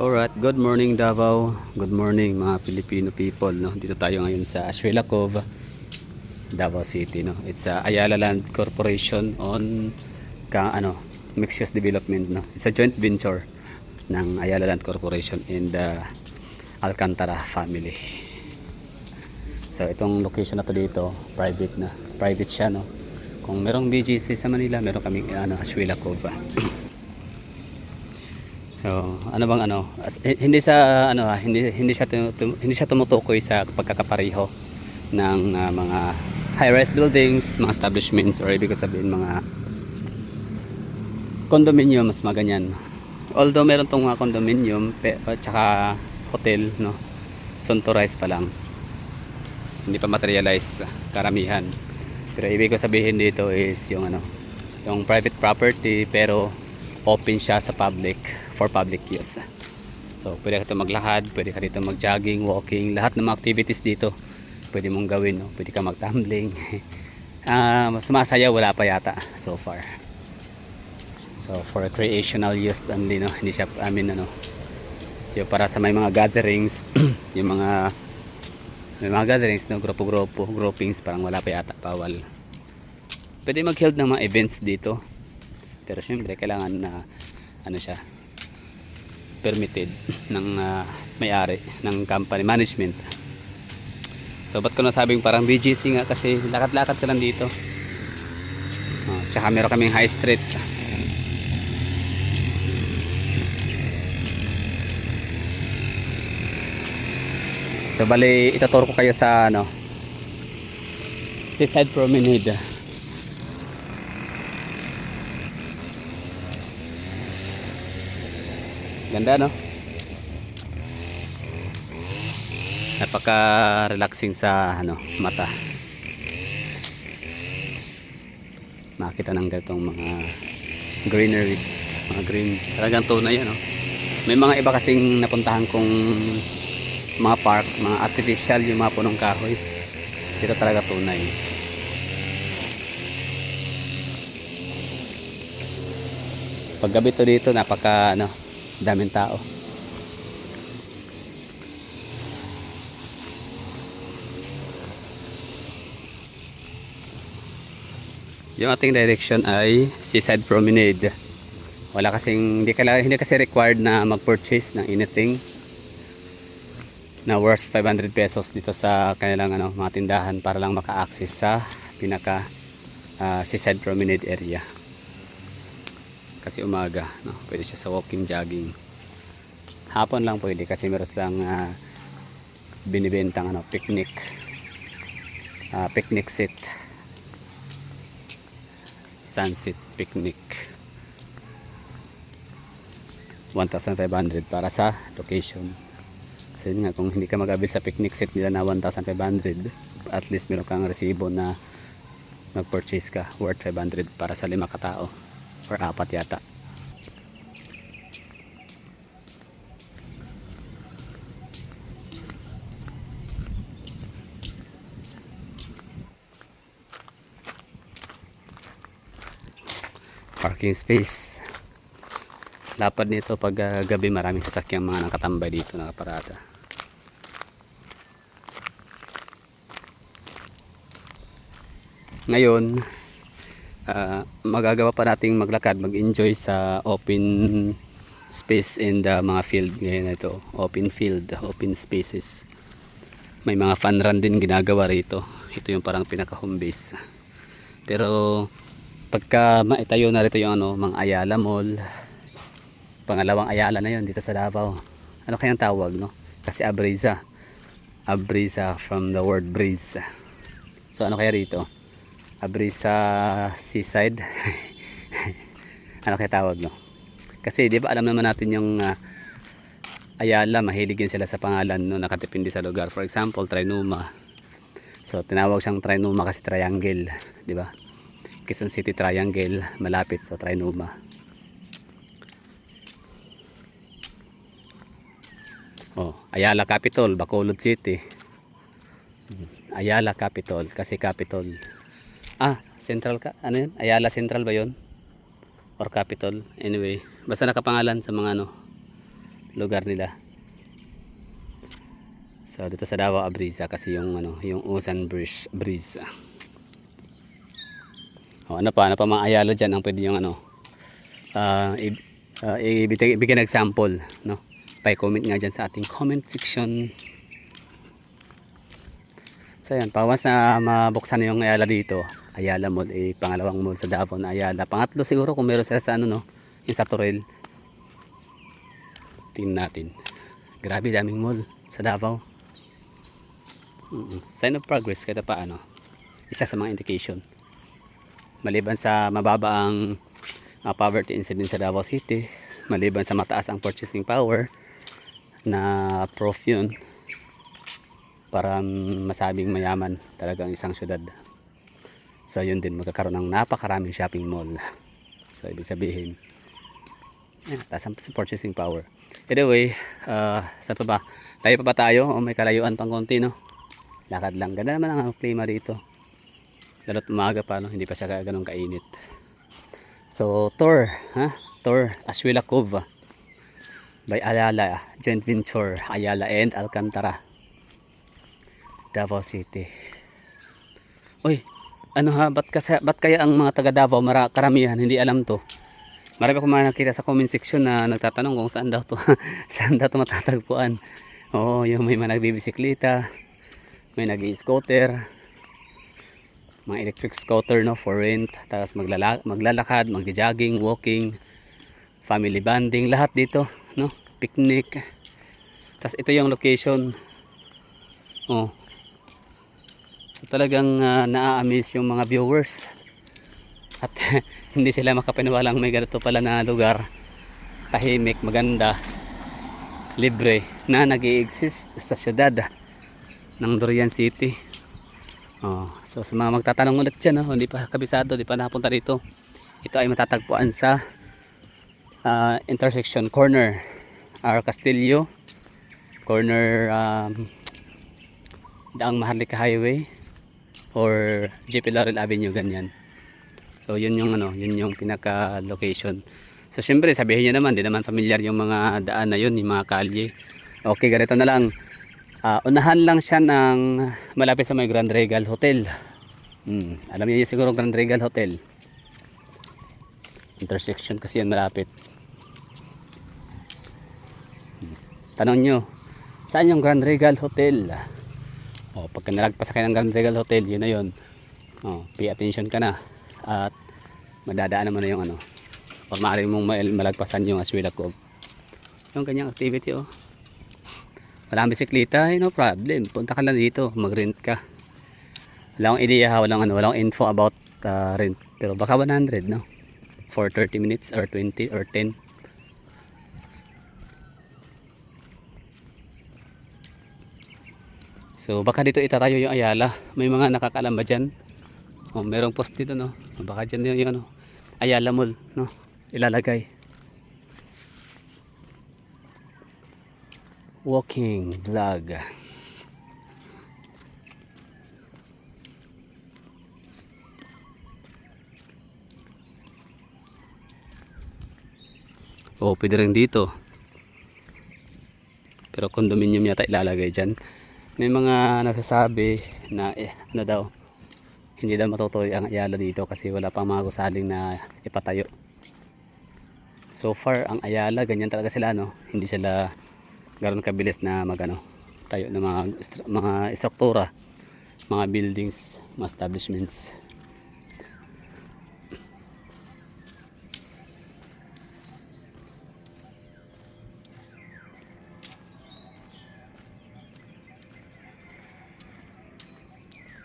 Alright, good morning Davao. Good morning mga Filipino people, no. Dito tayo ngayon sa Ashwela Cove, Davao City, no. It's Ayala Land Corporation on mixed use development, no. It's a joint venture ng Ayala Land Corporation and the Alcantara family. So itong location na to dito, private na. Private siya, no. Kung merong BGC sa Manila, meron kaming Ashwela Cove. So, hindi sa hindi siya tumutukoy sa pagkakapareho ng mga high-rise buildings, mga establishments, or ibig sabihin mga condominiums, mga ganyan. Although meron tong mga condominium at saka hotel, no, soon to rise pa lang, hindi pa materialize karamihan. Pero ibig ko sabihin dito is yung private property pero open siya sa public, for public use. So pwede ka dito maglakad, pwede ka dito mag-jogging, walking, lahat ng mga activities dito pwede mong gawin, no? Pwede ka mag-tumbling. Sumasaya wala pa yata so far. So for recreational use only, no? Hindi siya yung para sa may mga gatherings yung may mga gatherings, no? Grupo-grupo, groupings, parang wala pa yata, bawal. Pwede mag-held ng mga events dito, pero syempre kailangan na siya permitted ng may-ari ng company management. So ba't ko nasabing parang BGC nga, kasi lakad-lakad ka lang dito. Tsaka meron kaming high street. So bali ituturo ko kayo sa Seaside Promenade. Ganda, no? Napaka-relaxing sa mata. Makita ng ganitong mga greeneries, mga green. Talagang tunay yan, no? May mga iba kasing napuntahan kong mga park, mga artificial, yung mga punong kahoy. Dito talaga tunay. Paggabi to dito, napaka daming tao. Yung ating direction ay Seaside Promenade. Wala kasing hindi kasi required na mag-purchase ng anything na worth 500 pesos dito sa kanilang mga tindahan para lang maka-access sa pinaka Seaside Promenade area. Kasi umaga, no, pwede siya sa walking, jogging. Hapon lang pwede kasi meron silang binibentang picnic set, sunset picnic, 1,500 para sa location. Kasi nga kung hindi ka mag-avail sa picnic set nila na 1,500, at least meron kang resibo na mag-purchase ka worth 500 para sa 5 katao or 4 yata. Parking space. Lapad nito pag gabi, maraming sasakyang mga nakatambay dito, nakaparada. Ngayon magagawa pa nating maglakad, mag-enjoy sa open space in the mga field. Ngayon ito, open field, open spaces. May mga fun run din ginagawa rito. Ito yung parang pinaka home base. Pero pagka maitayo na rito yung mga Ayala Mall, pangalawang Ayala na yun dito sa Davao. Ano kayang tawag, no? Kasi Abriza from the word breeze. So ano kaya rito? Abriza Seaside. Ano kaya tawag, no? Kasi di ba alam naman natin yung Ayala, mahilig din sila sa pangalan, no? Nakatipindi sa lugar. For example, Trinoma. So tinawag siyang Trinoma kasi triangle, di ba? Quezon City Triangle, malapit sa Trinoma. Ayala Capital, Bacolod City. Ayala Capital, kasi capital. Central ka, ano yun? Ayala Central ba yun? Or Capital? Anyway, basta nakapangalan sa mga lugar nila. So dito sa Davao Abrisa kasi yung yung Usan Breeze. Ano pa mga Ayala diyan ang pwede yung ibigay ng example, no? Pa-comment nga diyan sa ating comment section. So yan, pawas na mabuksan yung Ayala dito, Ayala Mall, pangalawang mall sa Davao na Ayala. Pangatlo siguro kung meron sila sa yung sa Toril. Tingnan natin. Grabe daming mall sa Davao. Sign of progress kahit paano. Isa sa mga indication. Maliban sa mababa ang poverty incidence sa Davao City, maliban sa mataas ang purchasing power na proof yun para masabing mayaman talagang isang syudad. So yun din, magkakaroon ng napakaraming shopping mall. So ibig sabihin taas ang purchasing power. Anyway, saan pa ba? Layo pa ba tayo o may kalayuan pang konti, no? Lakad lang. Ganda naman ang klima dito. Lalo't umaga pa, no? Hindi pa siya ganun kainit. So tour Ashuela Cove by Ayala Joint Venture Ayala and Alcantara, Davao City. Uy, ba't kaya ang mga taga Davao karamihan hindi alam to? Marami akong mga nakita sa comment section na nagtatanong kung saan daw to saan daw to matatagpuan. Oo, yung may mga nagbibisikleta, may nag-i-scooter, mga electric scooter, no, for rent, tapos maglalakad, magja-jogging, walking, family bonding, lahat dito, no, picnic. Tapos ito yung location. So talagang naa-amaze yung mga viewers at hindi sila makapaniwalang may ganito pala na lugar, tahimik, maganda, libre, na nag-i-exist sa syudad ng Durian City. So sa mga magtatanong ulit dyan, hindi pa kabisado, hindi pa napunta dito, ito ay matatagpuan sa intersection corner R. Castillo corner, Daang Maharlika Highway or JP Laurel Avenue, ganyan. So yun yung yun yung pinaka location. So syempre sabihin niyo naman, di naman familiar yung mga daan na yun, yung mga kalye. Okay, ganito na lang. Unahan lang siya ng malapit sa may Grand Regal Hotel. Alam niyo siguro Grand Regal Hotel. Intersection kasi yan malapit. Tanong nyo, saan yung Grand Regal Hotel? Pagka nalagpas kayo ng Grand Regal Hotel, yun na yun. Pay attention ka na. At madadaanan mo na yung or maaari mong malagpasan yung Ashuela Cove. Yung kanyang activity, walang bisikleta, no problem, punta ka lang dito, mag-rent ka. Wala akong ideya, walang info about rent, pero baka 100, no, for 30 minutes or 20 or 10. So baka dito itatayo yung Ayala. May mga nakakaalam ba dyan? Merong post dito, no, baka dyan yung Ayala Mall, no, ilalagay. Walking vlog. Pwede rin dito, pero condominium yata ilalagay dyan. May mga nagsasabi na daw, hindi daw matutuloy ang Ayala dito kasi wala pang mga gusaling na ipatayo. So far ang Ayala ganyan talaga sila, no, hindi sila ganoon kabilis na tayo ng mga struktura, mga buildings, mga establishments.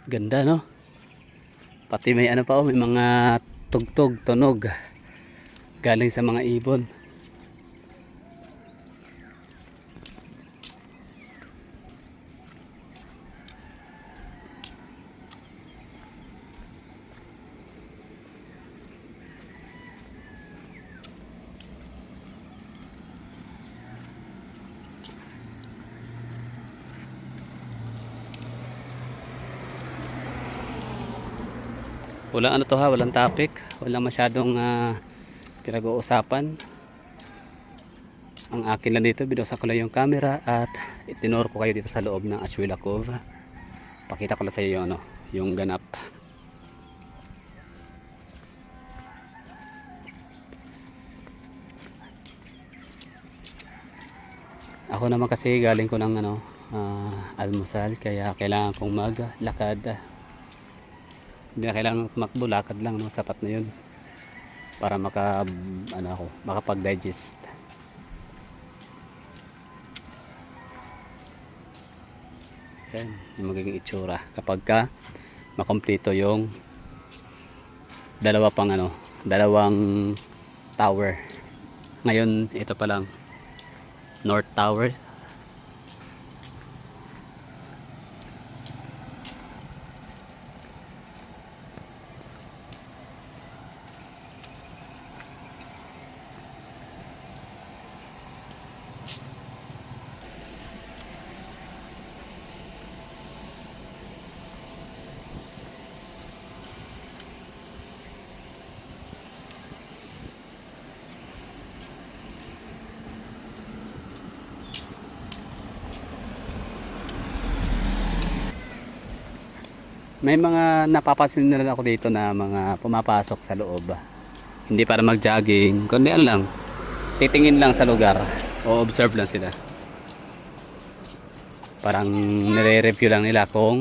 Ganda, no? Pati may may mga tugtog, tunog galing sa mga ibon. Walang walang topic, walang masyadong pinag-uusapan. Ang akin lang dito, binuksan ko lang yung camera at itinuro ko kayo dito sa loob ng Ashuela Cove. Pakita ko lang sa iyo yung, yung ganap. Ako naman kasi galing ko ng almusal, kaya kailangan kong maglakad. Hindi na kailangan tumakbo, lakad lang, no? Sapat na yun para makapag-digest. Yan yung magiging itsura kapag makompleto yung dalawang tower. Ngayon ito pa lang, North Tower. May mga napapansin na rin ako dito na mga pumapasok sa loob. Hindi para mag-jogging, kundi lang, titingin lang sa lugar o observe lang sila. Parang nire-review lang nila kung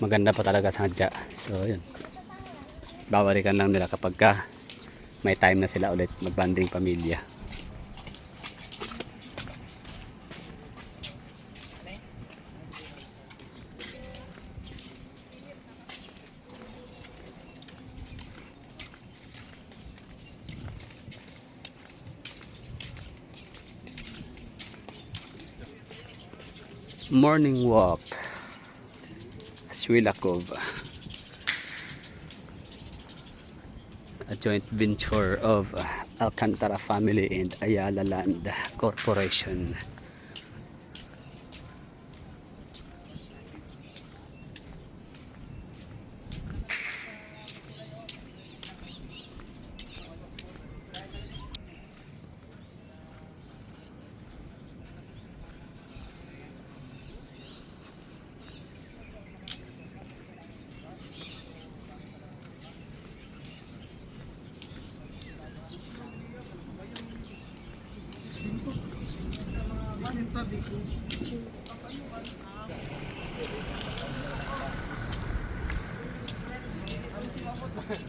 maganda pa talaga sadya. So yun, babalikan lang nila kapag may time na sila ulit mag-banding pamilya. Morning walk, Ashuela Cove, a joint venture of Alcantara Family and Ayala Land Corporation.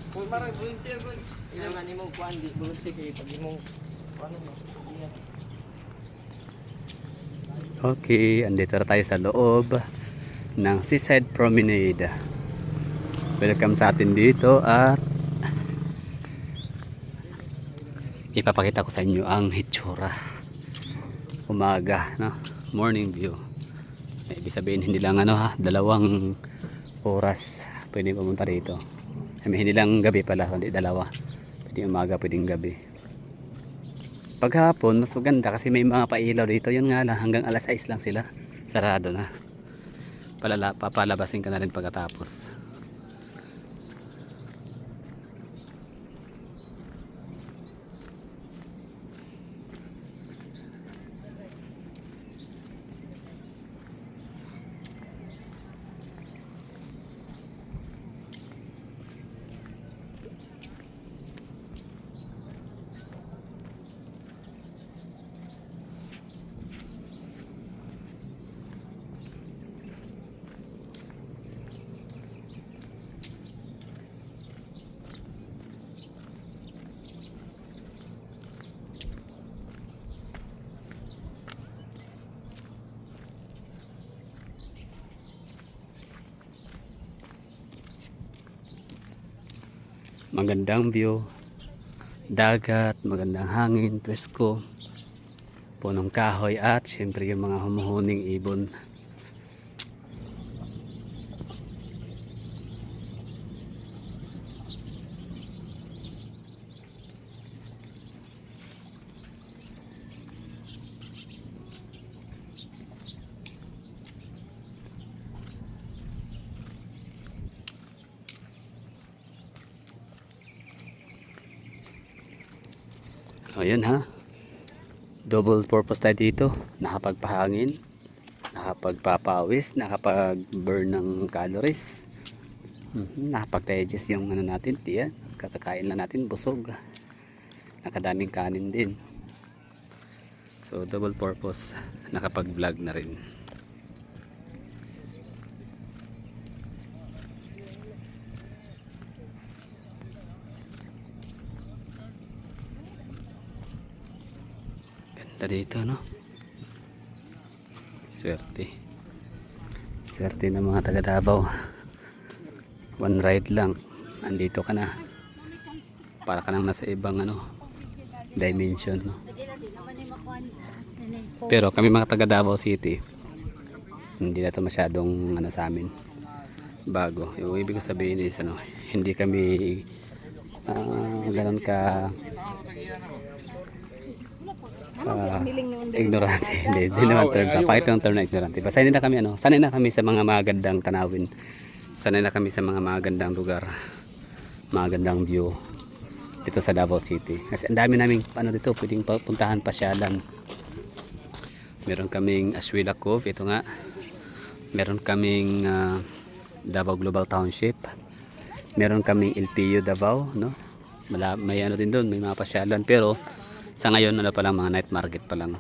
Kung marang volunteer ko, ilangan ni mo kuan di volunteer kay pag imong ano mo. Okay, andito na tayo sa loob ng Seaside Promenade. Welcome sa atin dito at ipapakita ko sa inyo ang hitsura umaga, no? Morning view. Ibig sabihin hindi lang 2 oras pwede pumunta rito. Hindi lang gabi pala, kundi 2. Pwedeng umaga, pwedeng gabi. Paghapon mas maganda kasi may mga pailaw dito. Yun nga lang, hanggang alas 6 lang sila, sarado na. Papalabasin ka na rin pagkatapos. Magandang view, dagat, magandang hangin, presko, punong kahoy at syempre yung mga humuhuning ibon. O yun ha, Double purpose tayo dito. Nakapagpahangin, nakapagpapawis, nakapag-burn ng calories. Nakapag-digest yung ano natin, tiyan. Kakakain lang natin, busog. Nakadaming kanin din. So double purpose, nakapag-vlog na rin. Ganda dito, no? Swerte ng mga taga Davao. One ride lang, andito ka na. Para ka lang nasa ibang ano, dimension, no? Pero kami mga taga Davao City, hindi na to masyadong ano sa amin, bago. Yung ibig ko sabihin is ano, hindi kami ganoon ka ignorante. Hindi naman term ka. Pakita yung term na ignorante. Sanay na kami ano, sanay na kami sa mga magandang tanawin. Sanay na kami sa mga magandang lugar. Magandang view dito sa Davao City. Kasi ang dami naming ano dito, pwedeng puntahan, pasyalan. Meron kaming Aswila Cove, ito nga. Meron kaming Davao Global Township. Meron kaming LPU Davao, no? May ano din doon, may mga pasyalan, pero sa ngayon ano pa lang, mga night market pa lang.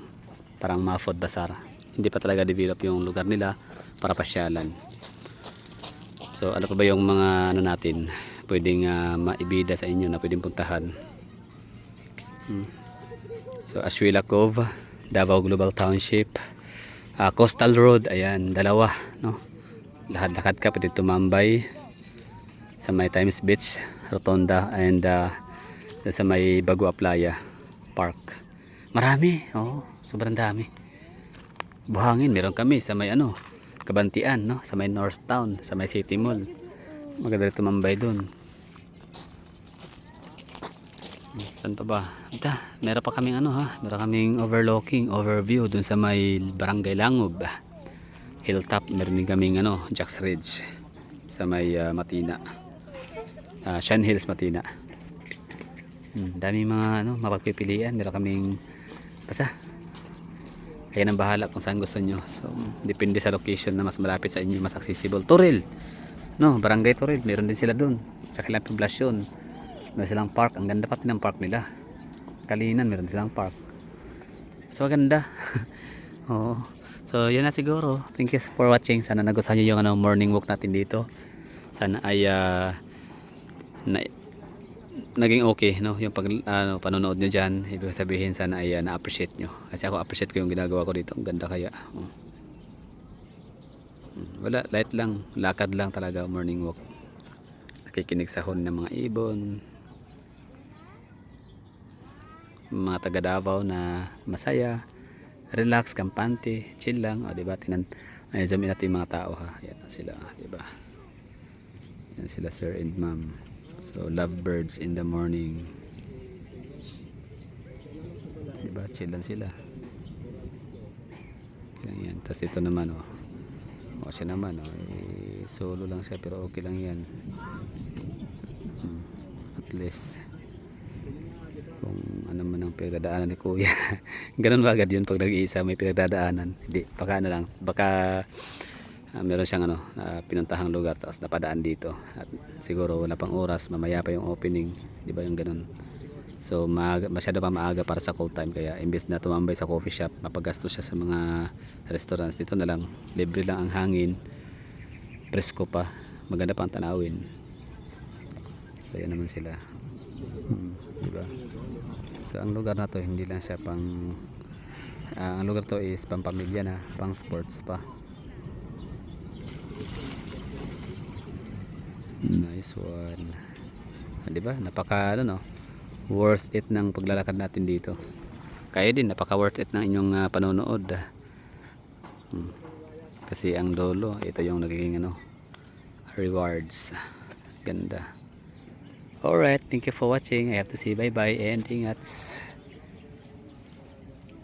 Parang mga food bazaar. Hindi pa talaga develop yung lugar nila para pasyalan. So ano pa ba yung mga ano natin pwedeng maibida sa inyo na pwedeng puntahan? So Aswila Cove, Davao Global Township, Coastal Road, ayan, dalawa, no? Lakad-lakad ka, pwede tumambay sa may Times Beach, Rotonda, and sa may Bagua Playa Park. Marami, sobrang dami. Buhangin, meron kami sa may ano, Kabantian, no? Sa may North Town, sa may City Mall. Maganda tumambay doon. Saan pa ba? Meron pa kaming ano meron kaming overview dun sa may Barangay Langob, Hilltop. Meron din kaming ano, Jacks Ridge sa may Matina, Shan Hills, Matina. Dami mga ano, mapagpipilian. Meron kaming basta kaya nang bahala kung saan gusto nyo. So depende sa location na mas malapit sa inyo, mas accessible. Toril, no, Barangay Toril, meron din sila dun sa kilang poblasyon. Meron silang park, ang ganda pati ng park nila. Kalinan, meron silang park, so maganda. So yun na siguro. Thank you for watching. Sana nagustuhan nyo yung ano, morning walk natin dito. Sana ay naging okay, no, yung panonood nyo dyan. Ibig sabihin sana ay na-appreciate nyo, kasi ako appreciate ko yung ginagawa ko dito. Ang ganda kaya. Wala, light lang, lakad lang talaga, morning walk. Nakikinig sa hon ng mga ibon, mga taga Davao na masaya, relax, kampante, chill lang. Diba? Ay, zoom in natin yung mga tao, ha. Yan sila, diba? Yan sila, sir and ma'am. So lovebirds in the morning, diba? Chill lang sila. Yan. Tapos ito naman siya naman solo lang siya, pero okay lang yan. At least kung ano man ang pinagdadaanan ni kuya. Ganun ba agad yun pag nag-iisa may pinagdadaanan? Hindi, baka ano lang, baka meron siyang pinuntahang lugar tapos napadaan dito at siguro wala pang oras, mamaya pa yung opening, di ba, yung ganun. So masyado pa maaga para sa cold time, kaya imbes na tumambay sa coffee shop, mapagastos siya sa mga restaurants. Dito na lang, libre lang ang hangin, presko pa, maganda pang tanawin. So yan naman sila, di ba? So ang lugar na to hindi lang siya pang ang lugar to is pang pamilya na, pang sports pa. Nice one. Di ba? Napaka worth it ng paglalakad natin dito. Kaya din, napaka worth it ng inyong panonood. Kasi ang dolo, ito yung nagiging rewards. Ganda. Alright, thank you for watching. I have to say bye bye and ingat.